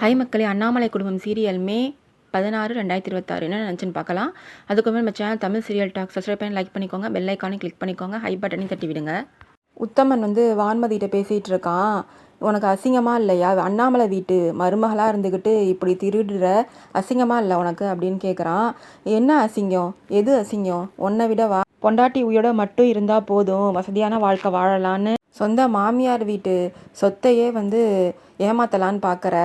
Hi மக்களே, அண்ணாமலை குடும்பம் serial மே 16, 2026 என்ன நினச்சுன்னு பார்க்கலாம். அதுக்கு நம்ம channel Tamil serial talk subscribe பண்ணி லைக் பண்ணிக்கோங்க, பெல் ஐக்கானே கிளிக் பண்ணிக்கோங்க, ஹை பட்டனையும் தட்டி விடுங்க. உத்தமன் வான்மதிகிட்ட பேசிகிட்டு இருக்கான். உனக்கு அசிங்கமாக இல்லையா? அண்ணாமலை வீட்டு மருமகளாக இருந்துக்கிட்டு இப்படி திருடுற அசிங்கமாக இல்லை உனக்கு அப்படின்னு கேட்குறான். என்ன அசிங்கம்? எது அசிங்கம்? உன்னை விட பொண்டாட்டி உயிரோட மட்டும் இருந்தால் போதும், வசதியான வாழ்க்கை வாழலான்னு சொந்த மாமியார் வீட்டு சொத்தையே ஏமாத்தலான்னு பார்க்குற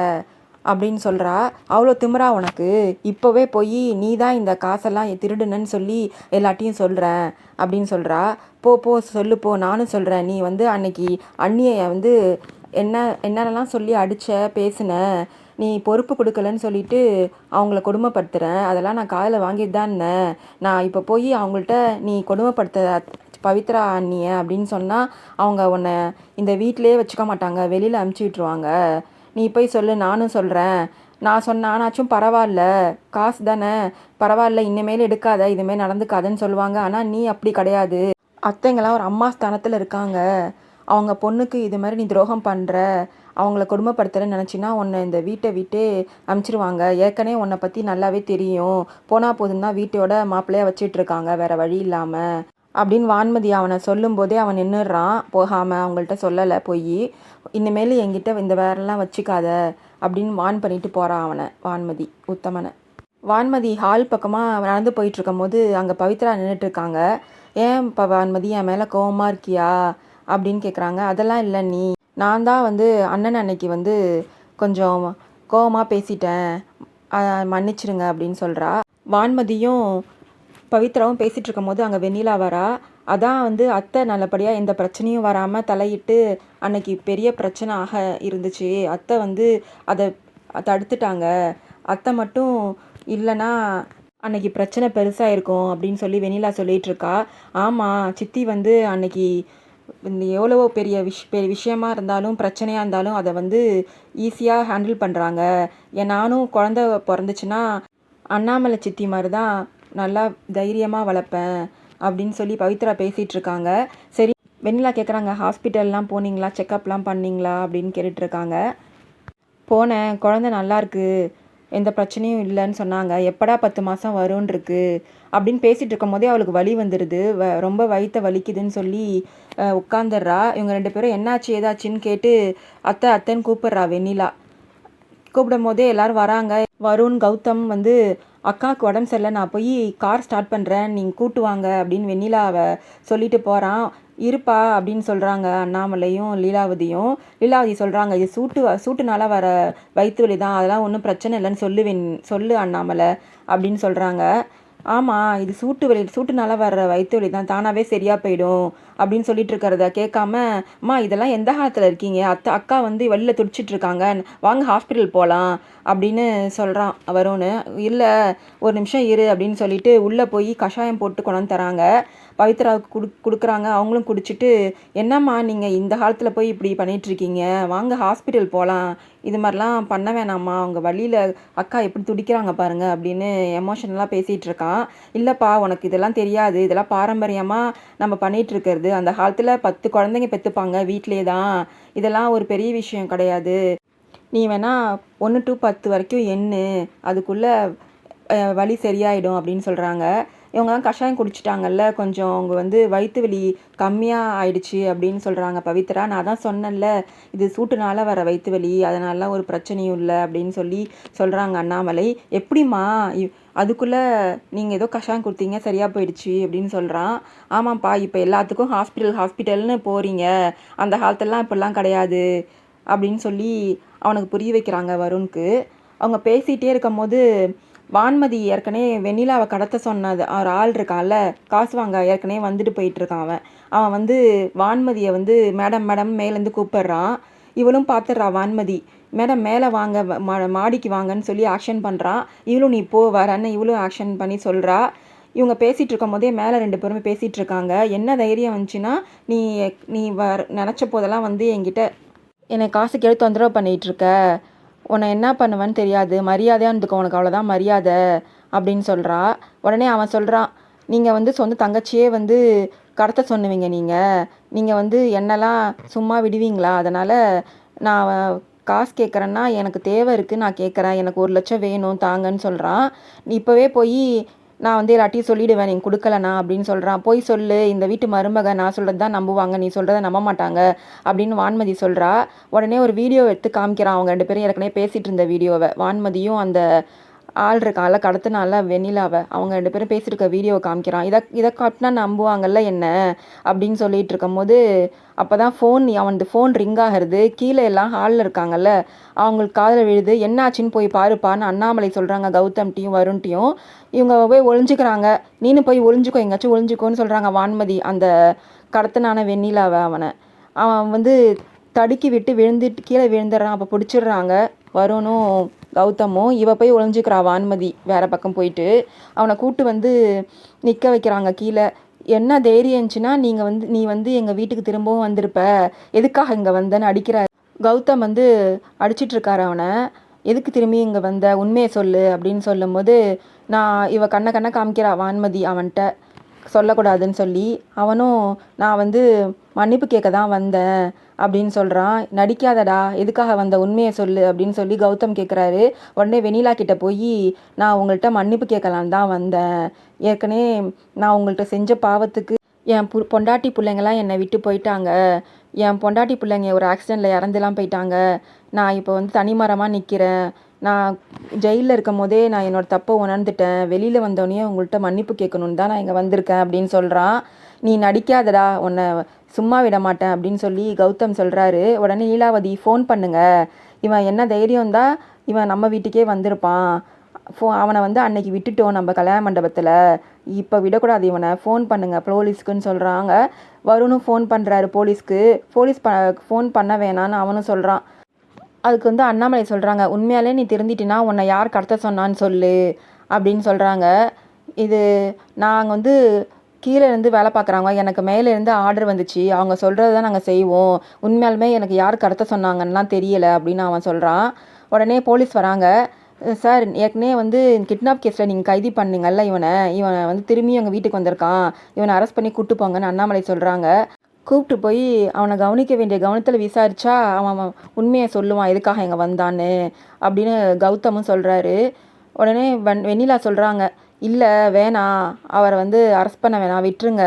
அப்படின்னு சொல்கிறா. அவ்வளோ திமிரா உனக்கு? இப்போவே போய் நீ தான் இந்த காசெல்லாம் திருடுனன்னு சொல்லி எல்லாட்டையும் சொல்கிறேன் அப்படின்னு சொல்கிறா. போ சொல்லு போ, நானும் சொல்கிறேன். நீ அன்னைக்கு அண்ணியை என்னென்னலாம் சொல்லி பேசின, நீ பொறுப்பு கொடுக்கலன்னு சொல்லிட்டு அவங்கள கொடுமைப்படுத்துகிறேன், அதெல்லாம் நான் காதில் வாங்கிட்டு தான் இருந்தேன். நான் இப்போ போய் அவங்கள்ட்ட நீ கொடுமைப்படுத்த பவித்ரா அண்ணிய அப்படின்னு சொன்னால் அவங்க உன்னை இந்த வீட்டிலே வச்சுக்க மாட்டாங்க, வெளியில் அமுச்சு விட்ருவாங்க. நீ போய் சொல்லு, நானும் சொல்கிறேன். நான் சொன்னானாச்சும் பரவாயில்ல, காசு தானே, பரவாயில்ல, இனிமேல் எடுக்காத, இதுமாரி நடந்துக்காதுன்னு சொல்லுவாங்க. ஆனால் நீ அப்படி கிடையாது. அத்தைங்களாம் ஒரு அம்மா ஸ்தானத்தில் இருக்காங்க. அவங்க பொண்ணுக்கு இது மாதிரி நீ துரோகம் பண்ணுற, அவங்கள கொடுமைப்படுத்துறேன்னு நினச்சின்னா உன்னை இந்த வீட்டை விட்டே அமுச்சிருவாங்க. ஏற்கனவே உன்னை பற்றி நல்லாவே தெரியும். போனால் போதும் தான் வீட்டோட மாப்பிள்ளையாக வச்சிட்ருக்காங்க, வேறு வழி இல்லாமல் அப்படின்னு வான்மதி அவனை சொல்லும்போதே அவன் நின்றுடுறான், போகாமல். அவங்கள்ட்ட சொல்லலை போய், இனிமேல் என்கிட்ட இந்த வேறெல்லாம் வச்சுக்காத அப்படின்னு வான் பண்ணிட்டு போகிறான் அவனை, வான்மதி உத்தமனை. வான்மதி ஹால் பக்கமாக நடந்து போயிட்டுருக்கும் போது அங்கே பவித்ரா நின்றுட்டுருக்காங்க. ஏன் இப்போ வான்மதி என் மேலே கோவமாக இருக்கியா அப்படின்னு கேட்குறாங்க. அதெல்லாம் இல்லை, நான் தான் அண்ணன் அன்னைக்கு கொஞ்சம் கோவமாக பேசிட்டேன், மன்னிச்சிடுங்க அப்படின்னு சொல்கிறா. வான்மதியும் பவித்ராவும் பேசிகிட்டு இருக்கும் போது அங்கே வெண்ணிலா வரா. அதான் அத்தை நல்லபடியாக எந்த பிரச்சனையும் வராமல் தலையிட்டு அன்னைக்கு பெரிய பிரச்சனை ஆக இருந்துச்சு, அத்தை அதை தடுத்துட்டாங்க, அத்தை மட்டும் இல்லைன்னா அன்னைக்கு பிரச்சனை பெருசாக இருக்கும் அப்படின்னு சொல்லி வெண்ணிலா சொல்லிகிட்ருக்கா. ஆமாம், சித்தி அன்னைக்கு எவ்வளவோ பெரிய விஷயமா இருந்தாலும் பிரச்சனையாக இருந்தாலும் அதை ஈஸியாக ஹேண்டில் பண்ணுறாங்க. நானும் குழந்த பிறந்துச்சுன்னா அண்ணாமலை சித்தி மாதிரி தான் நல்லா தைரியமாக வளர்ப்பேன் அப்படின்னு சொல்லி பவித்ரா பேசிகிட்ருக்காங்க. சரி, வெண்ணிலா கேட்குறாங்க, ஹாஸ்பிட்டல்லாம் போனீங்களா, செக்கப்லாம் பண்ணிங்களா அப்படின்னு கேட்டுட்ருக்காங்க. போனேன், குழந்த நல்லாயிருக்கு, எந்த பிரச்சனையும் இல்லைன்னு சொன்னாங்க. எப்படா 10 மாதம் வரும்ன்ருக்கு அப்படின்னு பேசிகிட்டு இருக்கும் போதே அவளுக்கு வலி வந்துடுது, ரொம்ப வயிற்ற வலிக்குதுன்னு சொல்லி உட்காந்துடுறா. இவங்க 2 பேரும் என்னாச்சு ஏதாச்சுன்னு கேட்டு அத்தைன்னு கூப்பிட்றா வெண்ணிலா. கூப்பிடும் போதே எல்லோரும் வராங்க. வருண், கௌதம் அக்காவுக்கு உடம்பு சரியில்லை, நான் போய் கார் ஸ்டார்ட் பண்ணுறேன், நீங்கள் கூட்டு வாங்க அப்படின்னு வெண்ணிலாவை சொல்லிட்டு போகிறான். இருப்பா அப்படின்னு சொல்கிறாங்க அண்ணாமலையும் லீலாவதியும். லீலாவதி சொல்கிறாங்க, இது சூட்டுனால வர வயிற்று வலி தான், அதெல்லாம் ஒன்றும் பிரச்சனை இல்லைன்னு சொல்லு அண்ணாமலை அப்படின்னு சொல்கிறாங்க. ஆமாம், இது சூட்டுனால வர்ற வயிற்று வலி தான், தானாகவே சரியாக போயிடும் அப்படின்னு சொல்லிட்டு இருக்கிறத கேட்காம, அம்மா இதெல்லாம் எந்த காலத்தில் இருக்கீங்க, அக்கா வெளியில் துடிச்சிட்ருக்காங்க, வாங்க ஹாஸ்பிட்டல் போகலாம் அப்படின்னு சொல்கிறான் வருண். இல்லை, ஒரு நிமிஷம் இரு அப்படின்னு சொல்லிட்டு உள்ளே போய் கஷாயம் போட்டு கொண்டாந்து தராங்க. பவித்ராவுக்கு கொடுக்குறாங்க. அவங்களும் குடிச்சிட்டு, என்னம்மா நீங்கள் இந்த காலத்தில் போய் இப்படி பண்ணிகிட்ருக்கீங்க, வாங்க ஹாஸ்பிட்டல் போகலாம், இது மாதிரிலாம் பண்ண வேணாம்மா, அவங்க வழியில் அக்கா எப்படி துடிக்கிறாங்க பாருங்கள் அப்படின்னு எமோஷனலாக பேசிகிட்டு இருக்கான். இல்லைப்பா, உனக்கு இதெல்லாம் தெரியாது, இதெல்லாம் பாரம்பரியமாக நம்ம பண்ணிகிட்ருக்கிறது. அந்த காலத்தில் 10 குழந்தைங்க பெற்றுப்பாங்க வீட்டிலே தான், இதெல்லாம் ஒரு பெரிய விஷயம் கிடையாது. நீ வேணால் 1 to 10 வரைக்கும் எண்ணு, அதுக்குள்ளே வலி சரியாயிடும் அப்படின்னு சொல்கிறாங்க. இவங்க தான் கஷாயம் குடிச்சிட்டாங்கல்ல, கொஞ்சம் அவங்க வயிற்று வலி கம்மியாக ஆயிடுச்சு அப்படின்னு சொல்கிறாங்க பவித்ரா. நான் தான் சொன்னேன்ல, இது சூட்டுனால வர வயிற்று வலி, அதனால ஒரு பிரச்சனையும் இல்லை அப்படின்னு சொல்கிறாங்க அண்ணாமலை. எப்படிம்மா அதுக்குள்ளே நீங்கள் ஏதோ கஷாயம் கொடுத்தீங்க சரியாக போயிடுச்சு அப்படின்னு சொல்கிறான். ஆமாம்ப்பா, இப்போ எல்லாத்துக்கும் ஹாஸ்பிட்டல்னு போகிறீங்க, அந்த காலத்துலலாம் இப்படிலாம் கிடையாது அப்படின்னு சொல்லி அவனுக்கு புரிய வைக்கிறாங்க வருணுக்கு. அவங்க பேசிகிட்டே இருக்கும் போது வான்மதி ஏற்கனவே வெண்ணிலாவை கடத்த சொன்னது ஒரு ஆள் இருக்கான்ல, காசு வாங்க ஏற்கனவே வந்துட்டு போயிட்டுருக்கான். அவன் வான்மதியை மேடம் மேலேருந்து கூப்பிட்றான். இவளும் பார்த்துட்றா வான்மதி. மேடம் மேலே வாங்க, மாடிக்கு வாங்கன்னு சொல்லி ஆக்ஷன் பண்ணுறான். இவளும் நீ போ வரன்னு இவளும் ஆக்ஷன் பண்ணி சொல்கிறா. இவங்க பேசிகிட்டு இருக்கும் போதே மேலே 2 பேருமே பேசிகிட்டு இருக்காங்க. என்ன தைரியம் வந்துச்சுன்னா, நீ நினச்ச போதெல்லாம் என்கிட்ட என்னை காசு கேட்டு தொந்தரவு பண்ணிகிட்ருக்க, உன்னை என்ன பண்ணுவேன்னு தெரியாது, மரியாதையாக இருந்துக்கோ, உனக்கு அவ்வளோதான் மரியாதை அப்படின்னு சொல்கிறா. உடனே அவன் சொல்கிறான், நீங்கள் சொந்த தங்கச்சியே கடத்த சொன்னுவீங்க, நீங்கள் என்னெல்லாம் சும்மா விடுவீங்களா, அதனால் நான் காசு கேட்குறேன்னா எனக்கு தேவை இருக்குது, நான் கேட்குறேன், எனக்கு 1,00,000 வேணும் தாங்கன்னு சொல்கிறான். இப்போவே போய் நான் வந்து எல்லாத்தையும் சொல்லிவிடுவேன் நீங்கள் கொடுக்கலண்ணா அப்படின்னு சொல்கிறான். போய் சொல்லு, இந்த வீட்டு மருமக நான் சொல்கிறது தான் நம்புவாங்க, நீ சொல்கிறத நம்ப மாட்டாங்க அப்படின்னு வான்மதி சொல்கிறா. உடனே ஒரு வீடியோ எடுத்து காமிக்கிறான். அவங்க 2 பேரும் ஏற்கனவே பேசிகிட்டு இருந்த வீடியோவை, வான்மதியும் அந்த ஆள் இருக்கான்ல கடத்தினால வெண்ணிலாவை, அவங்க 2 பேரும் பேசிட்டு இருக்க வீடியோவை காமிக்கிறான். இதை காட்டினா நம்புவாங்கல்ல என்ன அப்படின்னு சொல்லிட்டு இருக்கும்போது அப்போ தான் அவனது ஃபோன் ரிங் ஆகிறது. கீழே எல்லாம் ஹாலில் இருக்காங்கல்ல அவங்களுக்கு காதில் விழுது. என்னாச்சுன்னு போய் பாருப்பான்னு அண்ணாமலை சொல்கிறாங்க கௌதம்கிட்டையும் வருண்ட்டையும். இவங்க போய் ஒளிஞ்சுக்கிறாங்க. நீனு போய் ஒளிஞ்சுக்கோ, எங்கேயாச்சும் ஒளிஞ்சுக்கோன்னு சொல்கிறாங்க வான்மதி அந்த கடத்தினான வெண்ணிலாவை. அவன் வந்து தடுக்கி விட்டு கீழே விழுந்துடுறான். அப்போ பிடிச்சிடுறாங்க வருணும் கௌதமும். இவ போய் ஒளிஞ்சுக்கிறா வான்மதி வேறு பக்கம் போயிட்டு. அவனை கூட்டு வந்து நிற்க வைக்கிறாங்க கீழே. என்ன தைரியம் இருந்துச்சுன்னா நீ வந்து எங்கள் வீட்டுக்கு திரும்பவும் வந்திருப்ப, எதுக்காக இங்கே வந்தேன்னு அடிக்கிறார். கௌதம் வந்து அடிச்சிட்ருக்காரு அவனை. எதுக்கு திரும்பி இங்கே வந்த, உண்மையை சொல்லு அப்படின்னு சொல்லும்போது இவ கண்ணை காமிக்கிறா வான்மதி அவன்கிட்ட சொல்லக்கூடாதுன்னு சொல்லி. அவனும் நான் வந்து மன்னிப்பு கேட்க தான் வந்தேன் அப்படின்னு சொல்கிறான். நடிக்காதடா, எதுக்காக வந்த, உண்மையை சொல்லு அப்படின்னு சொல்லி கௌதம் கேட்குறாரு. உடனே வெண்ணிலா கிட்ட போய் நான் உங்கள்கிட்ட மன்னிப்பு கேட்கலான்னு தான் வந்தேன், ஏற்கனவே நான் உங்கள்கிட்ட செஞ்ச பாவத்துக்கு என் பொண்டாட்டி பிள்ளைங்களாம் என்னை விட்டு போயிட்டாங்க, என் பொண்டாட்டி பிள்ளைங்க ஒரு ஆக்சிடெண்ட்டில் இறந்துலாம் போயிட்டாங்க, நான் இப்போ வந்து தனிமரமாக நிற்கிறேன், நான் ஜெயிலில் இருக்கும் போதே நான் என்னோடய தப்பை உணர்ந்துட்டேன், வெளியில் வந்தோடனே உங்கள்கிட்ட மன்னிப்பு கேட்கணுன்னு தான் நான் இங்கே வந்திருக்கேன் அப்படின்னு சொல்கிறான். நீ நடிக்காதடா, உன்னை சும்மா விட மாட்டேன் அப்படின்னு சொல்லி கௌதம் சொல்கிறாரு. உடனே லீலாவதி ஃபோன் பண்ணுங்க, இவன் என்ன தைரியம் தான் இவன் நம்ம வீட்டுக்கே வந்திருப்பான், அவனை வந்து அன்னைக்கு விட்டுட்டோம் நம்ம கல்யாண மண்டபத்தில், இப்போ விடக்கூடாது இவனை, ஃபோன் பண்ணுங்க போலீஸ்க்குன்னு சொல்கிறாங்க. வருணும் ஃபோன் பண்ணுறாரு போலீஸ்க்கு. ஃபோன் பண்ண வேணான்னு அவனும் சொல்கிறான். அதுக்கு வந்து அண்ணாமலை சொல்கிறாங்க, உண்மையாலே நீ திருந்திட்டினா உன்னை யார் கடத்த சொன்னான்னு சொல்லு அப்படின்னு சொல்கிறாங்க. இது நாங்கள் வந்து கீழே இருந்து வேலை பார்க்குறாங்க, எனக்கு மேலேருந்து ஆர்டர் வந்துச்சு, அவங்க சொல்கிறது தான் நாங்கள் செய்வோம், உண்மையாலுமே எனக்கு யார் கடத்த சொன்னாங்கன்னெலாம் தெரியலை அப்படின்னு அவன் சொல்கிறான். உடனே போலீஸ் வராங்க. சார், ஏற்கனவே வந்து கிட்னாப் கேஸில் நீங்கள் கைது பண்ணீங்கல்ல இவனை வந்து திரும்பி எங்கள் வீட்டுக்கு வந்திருக்கான், இவனை அரெஸ்ட் பண்ணி கூப்பிட்டு போங்கன்னு அண்ணாமலை சொல்கிறாங்க. கூப்பிட்டு போய் அவனை கவனிக்க வேண்டிய கவனத்தில் விசாரித்தா அவன் உண்மையை சொல்லுவான் எதுக்காக இங்கே வந்தான்னு அப்படின்னு கௌதமும் சொல்கிறாரு. உடனே வெண்ணிலா சொல்கிறாங்க, இல்லை வேணாம், அவரை வந்து அரெஸ்ட் பண்ண வேணாம், விட்டுருங்க,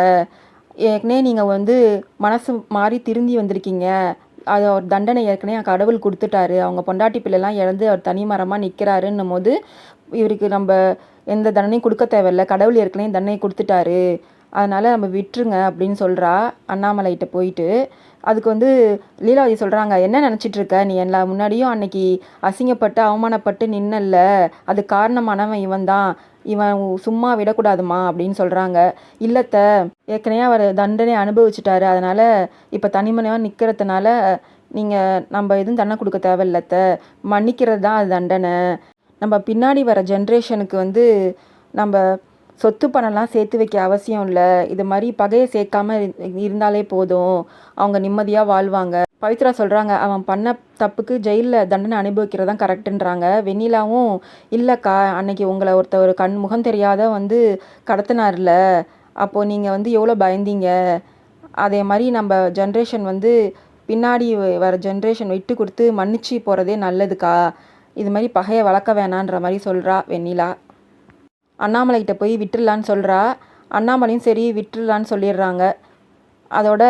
ஏற்கனவே நீங்கள் வந்து மனசு மாறி திருந்தி வந்திருக்கீங்க, அது ஒரு தண்டனை ஏற்கனவே கடவுள் கொடுத்துட்டாரு, அவங்க பொண்டாட்டி பிள்ளைலாம் இழந்து அவர் தனி மரமாக நிற்கிறாருன்னும் போது இவருக்கு நம்ம எந்த தண்டனையும் கொடுக்க தேவையில்லை, கடவுள் ஏற்கனவே தண்டனை கொடுத்துட்டாரு, அதனால் நம்ம விட்டுருங்க அப்படின்னு சொல்கிறா அண்ணாமலைகிட்ட போயிட்டு. அதுக்கு வந்து லீலாவதி சொல்கிறாங்க, என்ன நினச்சிட்ருக்க நீ, எல்லா முன்னாடியும் அன்னைக்கு அசிங்கப்பட்டு அவமானப்பட்டு நின்னல்ல, அது காரணமானவன் இவன் தான், இவன் சும்மா விடக்கூடாதுமா அப்படின்னு சொல்கிறாங்க. இல்லத்த, ஏற்கனவே அவர் தண்டனை அனுபவிச்சிட்டாரு, அதனால் இப்போ தனிமனையாக நிற்கிறதுனால நம்ம எதுவும் தண்டனை கொடுக்க தேவையில்லத்த, மன்னிக்கிறது தான் அது தண்டனை, நம்ம பின்னாடி வர ஜென்ரேஷனுக்கு வந்து நம்ம சொத்து பணம்லாம் சேர்த்து வைக்க அவசியம் இல்லை, இது மாதிரி பகையை சேர்க்காம இருந்தாலே போதும், அவங்க நிம்மதியாக வாழ்வாங்க. பவித்ரா சொல்கிறாங்க, அவன் பண்ண தப்புக்கு ஜெயிலில் தண்டனை அனுபவிக்கிறது தான் கரெக்டுன்றாங்க. வெண்ணிலாவும் இல்லைக்கா, அன்னைக்கு உங்களை ஒரு முகம் தெரியாத வந்து கடத்தினார்ல, அப்போது நீங்கள் வந்து எவ்வளோ பயந்தீங்க, அதே மாதிரி நம்ம ஜென்ரேஷன் வந்து பின்னாடி வர ஜென்ரேஷன் விட்டு கொடுத்து மன்னிச்சு போகிறதே நல்லதுக்கா, இது மாதிரி பகையை வளர்க்க வேணான்ற மாதிரி சொல்கிறா வெண்ணிலா. அண்ணாமலைகிட்ட போய் விட்டுடலான்னு சொல்கிறா. அண்ணாமலையும் சரி விட்டுடலான்னு சொல்லிடுறாங்க. அதோட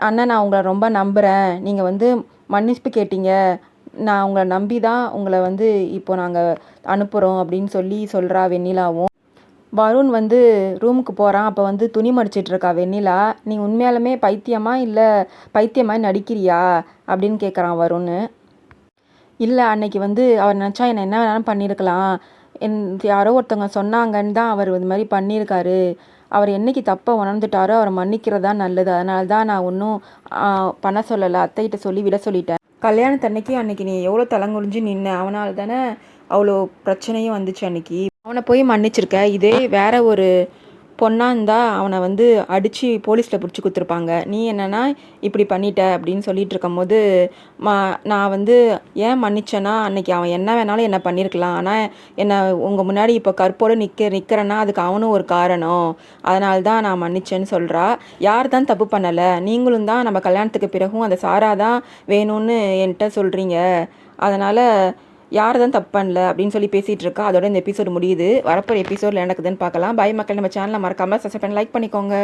அண்ணன், நான் உங்களை ரொம்ப நம்புகிறேன், நீங்கள் வந்து மன்னிப்பு கேட்டீங்க, நான் உங்களை நம்பி தான் உங்களை வந்து இப்போ நாங்கள் அனுப்புகிறோம் அப்படின்னு சொல்கிறா வெண்ணிலாவும். வருண் வந்து ரூமுக்கு போகிறான். அப்போ வந்து துணி மடிச்சிட்ருக்கா வெண்ணிலா. நீ உண்மையாலுமே பைத்தியமா இல்லை பைத்தியமாக நடிக்கிறியா அப்படின்னு கேட்குறான் வருண். இல்லை, அன்னைக்கு வந்து அவர் நினச்சா என்னை என்ன வேணாலும் பண்ணியிருக்கலாம், யாரோ ஒருத்தவங்க சொன்னாங்கன்னு தான் அவர் இது மாதிரி பண்ணியிருக்காரு, அவர் என்னைக்கு தப்பை உணர்ந்துட்டாரோ அவரை மன்னிக்கிறது தான் நல்லது, அதனால தான் நான் ஒன்றும் பண்ண சொல்லலை, அத்தைகிட்ட சொல்லி விட சொல்லிட்டேன். கல்யாணத்தன்னைக்கு அன்னைக்கு நீ எவ்வளோ தலைங்குறிஞ்சு நின்ன, அவனால் தானே அவ்வளோ பிரச்சனையும் வந்துச்சு, அன்னைக்கு அவனை போய் மன்னிச்சிருக்க, இதே வேற ஒரு பொண்ணா இருந்தா அவனை வந்து அடித்து போலீஸில் பிடிச்சி குடுத்துருப்பாங்க. நீ என்னன்னா இப்படி பண்ணிட்ட அப்படின்னு சொல்லிட்டு இருக்கும்போது, நான் வந்து ஏன் மன்னிச்சேன்னா, அன்னைக்கு அவன் என்ன வேணாலும் என்ன பண்ணியிருக்கலாம். ஆனால் என்னை உங்கள் முன்னாடி இப்போ கற்போடு நிற்கிறேன்னா அதுக்கு அவனும் ஒரு காரணம். அதனால தான் நான் மன்னிச்சேன்னு சொல்கிறா. யார் தான் தப்பு பண்ணலை, நீங்களும் தான் நம்ம கல்யாணத்துக்கு பிறகும் அந்த சாரா தான் வேணும்னு என்கிட்ட சொல்கிறீங்க. அதனால் யார் தான் தப்பு பண்ணல அப்படின்னு சொல்லி பேசிகிட்டு இருக்கா. அதோட இந்த எபிசோடு முடியுது. வரப்போகிற எபிசோடில் நடக்குதுன்னு பார்க்கலாம். பாய் மக்கள், நம்ம சேனலை மறக்காமல் சப்ஸ்கிரைப் பண்ணி லைக் பண்ணிக்கோங்க.